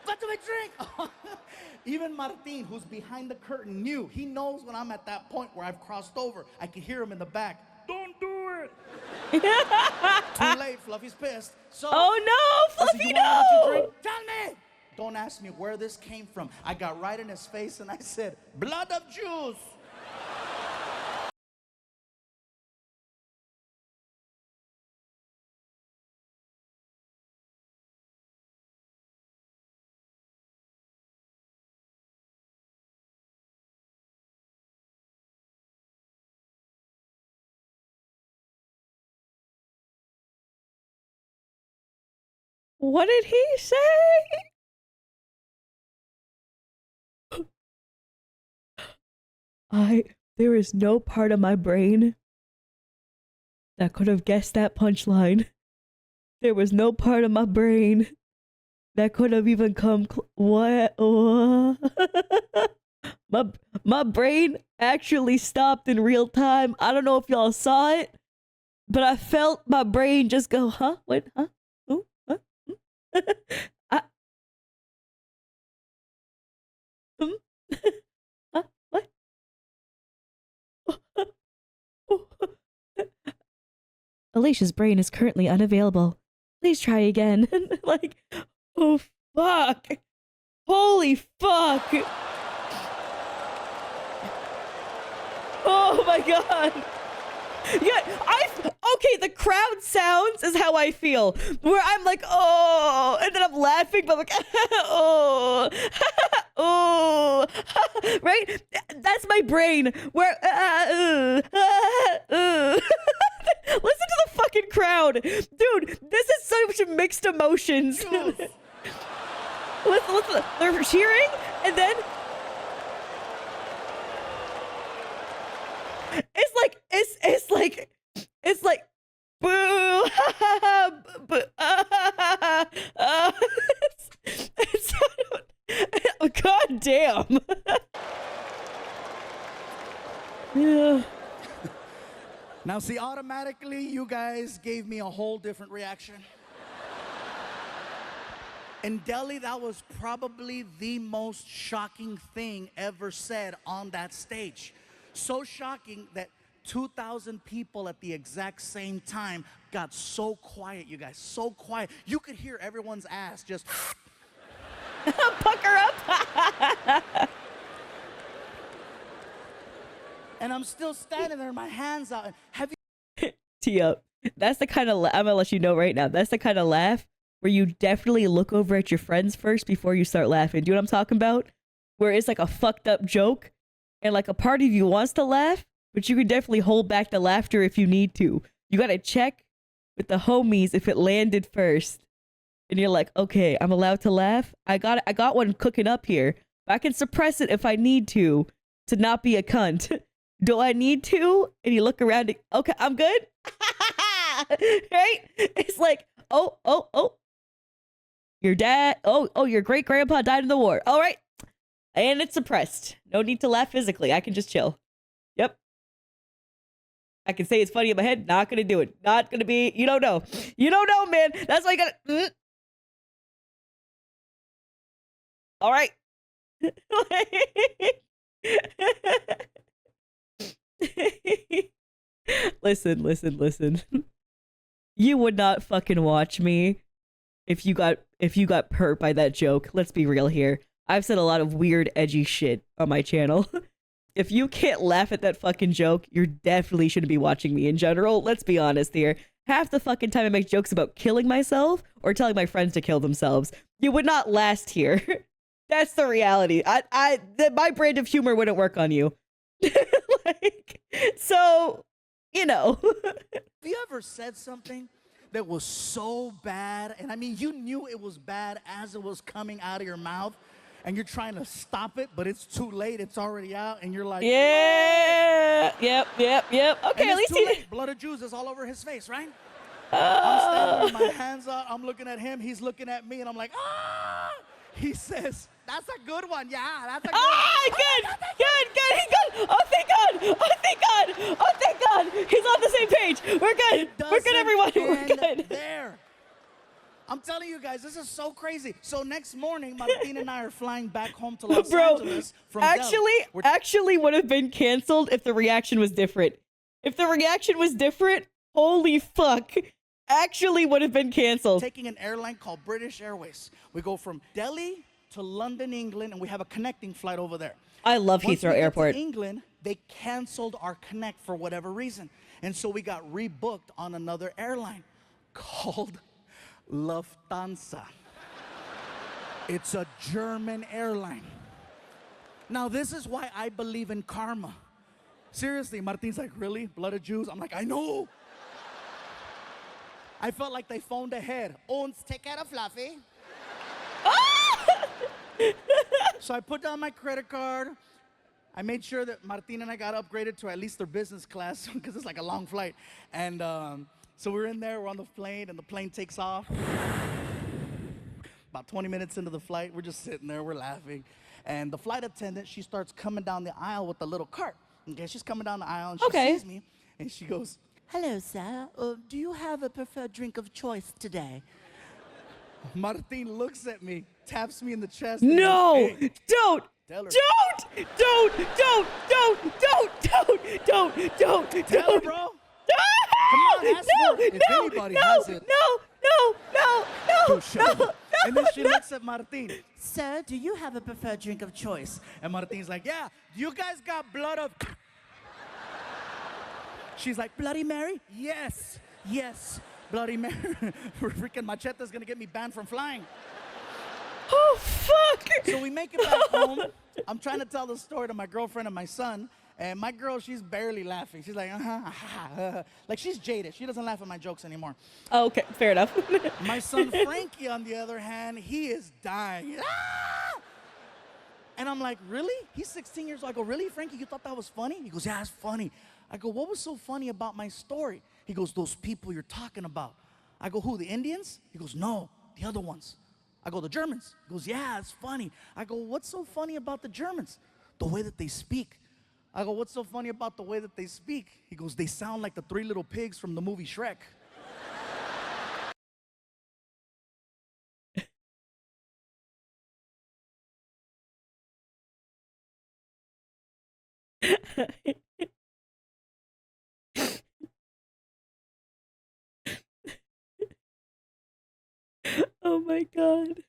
Speaker 2: What do we drink? Even Martin, who's behind the curtain, knew. He knows when I'm at that point where I've crossed over. I can hear him in the back. Don't do it. Too late. Fluffy's pissed. So,
Speaker 1: Oh no,
Speaker 2: I said,
Speaker 1: Fluffy,
Speaker 2: you wanna know what you
Speaker 1: no!
Speaker 2: drink? Tell me. Don't ask me where this came from. I got right in his face and I said, blood of Jews.
Speaker 1: What did he say? There is no part of my brain that could have guessed that punchline. There was no part of my brain that could have even come what? My brain actually stopped in real time. I don't know if y'all saw it, but I felt my brain just go, huh? What? Huh? Who? Huh? I, huh? What? Alicia's brain is currently unavailable. Please try again. Like, oh fuck. Holy fuck. Oh my god. Yeah, okay, the crowd sounds is how I feel. Where I'm like, oh, and then I'm laughing, but I'm like, oh, oh, right? That's my brain. Where, listen to the fucking crowd. Dude, this is such mixed emotions. Listen, they're cheering, and then it's like boo, boo, god damn.
Speaker 2: Now Now, see, automatically, you guys gave me a whole different reaction. In Delhi, that was probably the most shocking thing ever said on that stage. So shocking that 2,000 people at the exact same time got so quiet, you guys, so quiet. You could hear everyone's ass just
Speaker 1: Pucker up.
Speaker 2: and I'm still standing there, my hands out. Have you
Speaker 1: Tee up. That's the kind of I'm gonna let you know right now. That's the kind of laugh where you definitely look over at your friends first before you start laughing. Do you know what I'm talking about? Where it's like a fucked up joke, and like a part of you wants to laugh, but you can definitely hold back the laughter if you need to. You gotta check with the homies if it landed first, and you're like, okay, I'm allowed to laugh. I got one cooking up here. I can suppress it if I need to not be a cunt. Do I need to? And you look around. Okay, I'm good. Right? It's like, oh. Your dad, your great grandpa died in the war. All right. And it's suppressed. No need to laugh physically. I can just chill. Yep. I can say it's funny in my head. Not going to do it. Not going to be, you don't know. You don't know, man. That's why you got to. All right. Listen. You would not fucking watch me if you got hurt by that joke. Let's be real here. I've said a lot of weird, edgy shit on my channel. If you can't laugh at that fucking joke, you definitely shouldn't be watching me in general. Let's be honest here. Half the fucking time I make jokes about killing myself or telling my friends to kill themselves. You would not last here. That's the reality. My brand of humor wouldn't work on you. So, you know.
Speaker 2: Have you ever said something that was so bad, and I mean, you knew it was bad as it was coming out of your mouth, and you're trying to stop it, but it's too late, it's already out, and you're like,
Speaker 1: yeah, yep. Okay,
Speaker 2: and
Speaker 1: at least
Speaker 2: too
Speaker 1: he...
Speaker 2: late. Blood of Jews is all over his face, right? I'm standing with my hands up, I'm looking at him, he's looking at me, and I'm like, ah! He says, that's a good one, yeah, that's a good one.
Speaker 1: Good. Oh, thank God. He's on the same page. We're good. We're good, everyone. We're good.
Speaker 2: There. I'm telling you guys, this is so crazy. So next morning, Martin and I are flying back home to Los Angeles from Delhi.
Speaker 1: Actually would have been canceled if the reaction was different. If the reaction was different, holy fuck. Actually would have been canceled.
Speaker 2: Taking an airline called British Airways. We go from Delhi to London, England, and we have a connecting flight over there.
Speaker 1: I love Heathrow Airport.
Speaker 2: To England, they canceled our connect for whatever reason. And so we got rebooked on another airline called Lufthansa. It's a German airline. Now, this is why I believe in karma. Seriously, Martin's like, really? Blood of Jews? I'm like, I know. I felt like they phoned ahead. Ons, take care of Fluffy. So I put down my credit card. I made sure that Martin and I got upgraded to at least their business class because it's like a long flight. And so we're in there, we're on the plane, and the plane takes off. About 20 minutes into the flight, we're just sitting there, we're laughing. And the flight attendant, she starts coming down the aisle with the little cart. Okay, she's coming down the aisle and she sees me and she goes, hello, sir. Do you have a preferred drink of choice today? Martin looks at me, taps me in the chest.
Speaker 1: No,
Speaker 2: hey,
Speaker 1: don't. Tell her,
Speaker 2: bro. Come on, ask her if anybody has it. No. And then she looks at Martin. Sir, do you have a preferred drink of choice? And Martin's like, yeah. You guys got blood of... She's like, Bloody Mary? Yes. Bloody Mary. Freaking Machete's gonna get me banned from flying.
Speaker 1: Oh, fuck.
Speaker 2: So we make it back home. I'm trying to tell the story to my girlfriend and my son. And my girl, she's barely laughing. She's like, like she's jaded. She doesn't laugh at my jokes anymore.
Speaker 1: Oh, okay, fair enough.
Speaker 2: My son Frankie, on the other hand, he is dying. And I'm like, really? He's 16 years old. I go, really, Frankie? You thought that was funny? He goes, yeah, it's funny. I go, what was so funny about my story? He goes, those people you're talking about. I go, who, the Indians? He goes, no, the other ones. I go, the Germans. He goes, yeah, it's funny. I go, what's so funny about the Germans? The way that they speak. I go, what's so funny about the way that they speak? He goes, they sound like the three little pigs from the movie Shrek.
Speaker 1: Oh my god.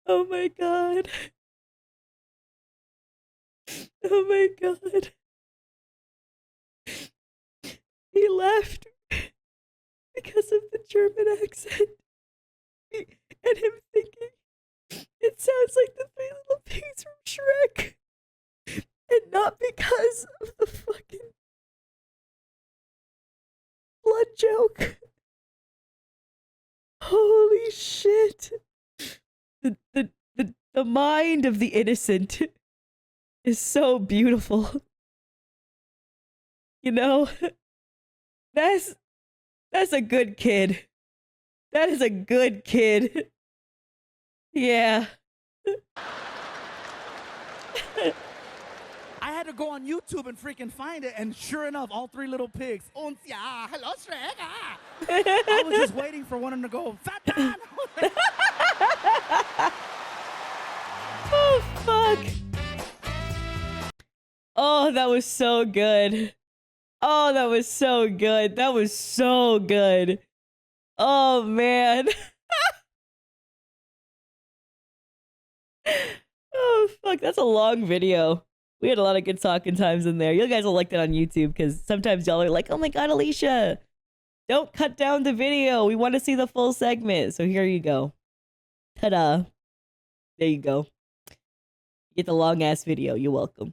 Speaker 1: Oh my god. Oh my god. He left because of the German accent. And him thinking it sounds like the three little pigs from Shrek. And not because of the fucking blood joke. Holy shit. The mind of the innocent is so beautiful. You know, that's a good kid. That is a good kid. Yeah.
Speaker 2: I had to go on YouTube and freaking find it, and sure enough, all three little pigs. Und ja, hello Shrek. Ah. I was just waiting for one of them to go, Satan!
Speaker 1: Oh, fuck. Oh, that was so good. Oh, that was so good. That was so good. Oh, man. Oh, fuck. That's a long video. We had a lot of good talking times in there. You guys will like that on YouTube because sometimes y'all are like, oh my god, Alicia, don't cut down the video. We want to see the full segment. So here you go. Ta-da. There you go. Get the long ass video. You're welcome.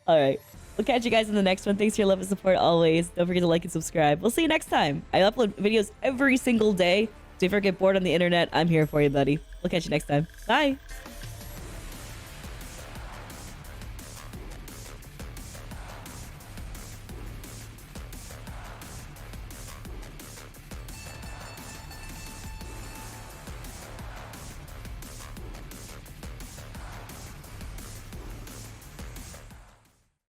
Speaker 1: All right. We'll catch you guys in the next one. Thanks for your love and support always. Don't forget to like and subscribe. We'll see you next time. I upload videos every single day. So if you ever get bored on the internet, I'm here for you, buddy. We'll catch you next time. Bye.